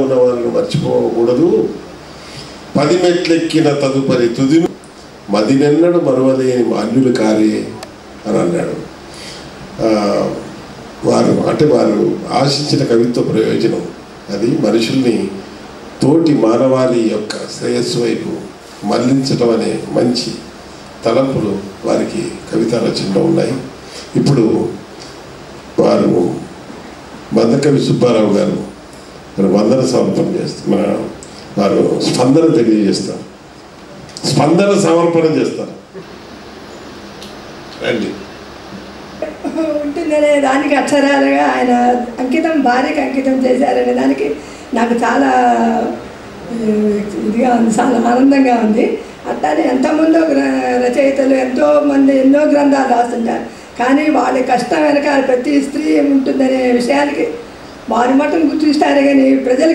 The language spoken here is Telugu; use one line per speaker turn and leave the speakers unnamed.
ఉన్న వాళ్ళను మర్చిపోకూడదు. 10 మెట్లెక్కిన తదుపరి తుదిను మదినెన్నడు మరువలేని మాల్యులు కారే అని అన్నాడు. వారు ఆశించిన కవిత్వ ప్రయోజనం అది మనుషుల్ని తోటి మానవాళి యొక్క శ్రేయస్సు వైపు మళ్లించడం అనే మంచి తలంపులు వారికి కవిత రచనలో ఉన్నాయి. ఇప్పుడు వారు బందకవి సుబ్బారావు గారు వందన సమర్పణ చేస్తారు. వారు స్పందన తెలియజేస్తారు, స్పందన సమర్పణ చేస్తారు. రండి.
ఉంటుందనే దానికి అక్షరాలుగా ఆయన అంకితం, భార్యకి అంకితం చేశారనే దానికి నాకు చాలా ఇదిగా ఉంది, చాలా ఆనందంగా ఉంది. అట్లానే ఎంతోమందో రచయితలు ఎంతోమంది ఎన్నో గ్రంథాలు రాస్తుంటారు, కానీ వాళ్ళ కష్టం వెనక ప్రతి స్త్రీ ఉంటుందనే విషయానికి వారి మటును గుర్తిస్తారు. కానీ ప్రజలకి